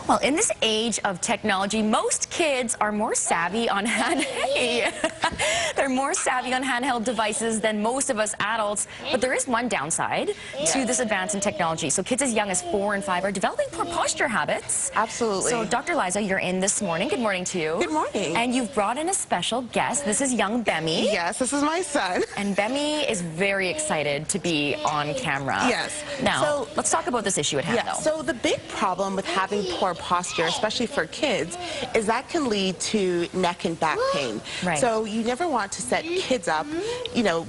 Well, in this age of technology, most kids are more savvy on they're more savvy on handheld devices than most of us adults. But there is one downside to this advance in technology. So kids as young as 4 and 5 are developing poor posture habits. Absolutely. So Dr. Liza, you're in this morning. Good morning to you. Good morning. And you've brought in a special guest. This is young Bemi. Yes, this is my son. And Bemi is very excited to be on camera. Yes. Now, let's talk about this issue at hand, though. So the big problem with having poor posture, especially for kids, is that can lead to neck and back pain. Right. So you never want to set kids up,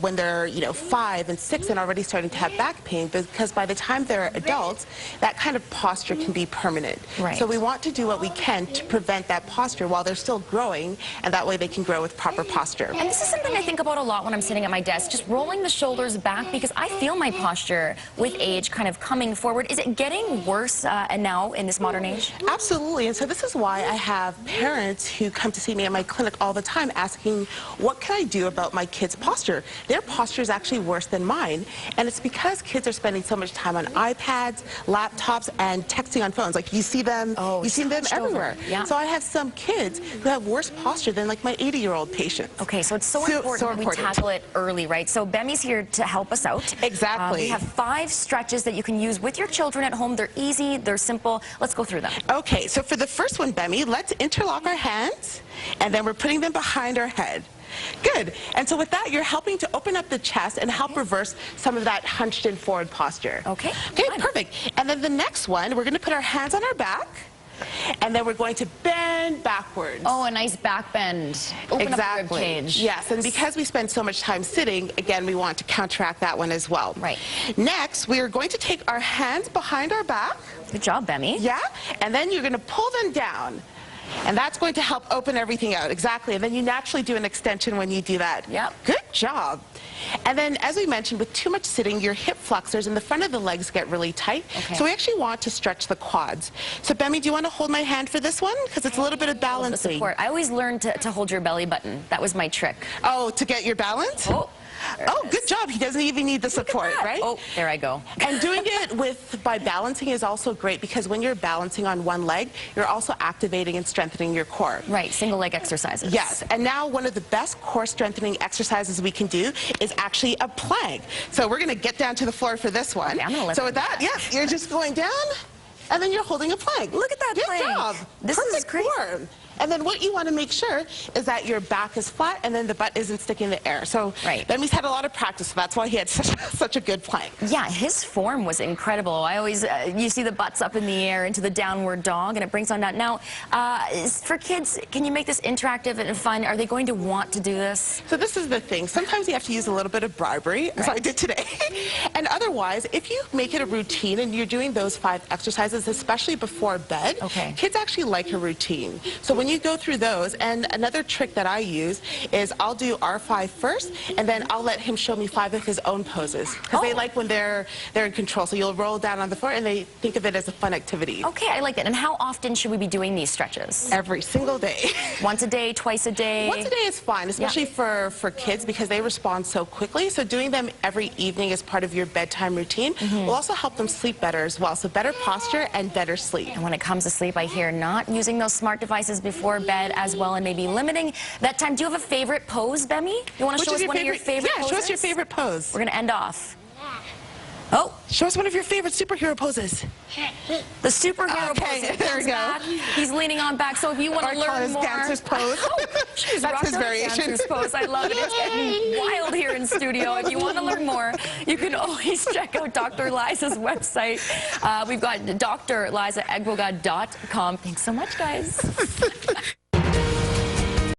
when they're, 5 and 6 and already starting to have back pain, because by the time they're adults, that kind of posture can be permanent. Right. So we want to do what we can to prevent that posture while they're still growing, and that way they can grow with proper posture. And this is something I think about a lot when I'm sitting at my desk, just rolling the shoulders back, because I feel my posture with age kind of coming forward. Is it getting worse now in this modern age? Absolutely. And so this is why I have parents who come to see me at my clinic all the time asking, what can I do about my kids' posture? Their posture is actually worse than mine. And it's because kids are spending so much time on iPads, laptops, and texting on phones. Like, you see them, you see them everywhere. Yeah. So I have some kids who have worse posture than like my 80-year-old patient. Okay, so it's so important that we tackle it early, right? So Bemi's here to help us out. Exactly. We have 5 stretches that you can use with your children at home. They're easy, they're simple. Let's go through them. Okay, so for the first one, Bemi, let's interlock our hands, and then we're putting them behind our head. Good. And so with that, you're helping to open up the chest and help reverse some of that hunched in forward posture. Okay. Okay, perfect. And then the next one, we're going to put our hands on our back, and then we're going to bend backwards. Oh, a nice back bend. Open up the rib cage. Yes, and because we spend so much time sitting, again, we want to counteract that one as well. Right. Next, we are going to take our hands behind our back. Good job, Bemi. Yeah, and then you're going to pull them down. And that's going to help open everything out. Exactly. And then you naturally do an extension when you do that. Yep. Good job. And then, as we mentioned, with too much sitting, your hip flexors in the front of the legs get really tight. Okay. So we actually want to stretch the quads. So, Bemi, do you want to hold my hand for this one? Because it's a little bit of balancing. Support. I always learned to hold your belly button. That was my trick. Oh, to get your balance? Oh, good job. He doesn't even need the support, right? Oh, there I go. And doing it by balancing is also great, because when you're balancing on one leg, you're also activating and strengthening your core. Right, single leg exercises. Yes, and now one of the best core strengthening exercises we can do is actually a plank. So we're going to get down to the floor for this one. Okay, I'm gonna let so with that, you're just going down, and then you're holding a plank. Look at that plank. Good job. This is great. Form. And then what you want to make sure is that your back is flat and then the butt isn't sticking in the air. So Bemi's had a lot of practice, so that's why he had such a good plank. Yeah, his form was incredible. I always, you see the butts up in the air into the downward dog, and it brings on that. Now, for kids, can you make this interactive and fun? Are they going to want to do this? So this is the thing. Sometimes you have to use a little bit of bribery, as I did today. And otherwise, if you make it a routine and you're doing those 5 exercises, especially before bed, kids actually like a routine. So when you go through those, and another trick that I use is I'll do our 5 first, and then I'll let him show me 5 of his own poses, because they like when they're in control. So you'll roll down on the floor, and they think of it as a fun activity. Okay, I like that. And how often should we be doing these stretches? Every single day. Once a day, twice a day? Once a day is fine, especially for kids, because they respond so quickly. So doing them every evening as part of your bedtime routine will also help them sleep better as well. So better posture and better sleep. And when it comes to sleep, I hear not using those smart devices before bed as well, and maybe limiting that time. Do you have a favorite pose, Bemi? You want to show us one of your favorite poses? Yeah, show us your favorite pose. We're going to end off. Oh, show us one of your favorite superhero poses. The superhero pose. There we go. Back. He's leaning on back. So if you want to learn more, dancer's pose. That's his variation. Dancer's pose. I love it. It's getting wild here in studio. If you want to learn more, you can always check out Dr. Liza's website. We've got drlizaegboga.com. Thanks so much, guys.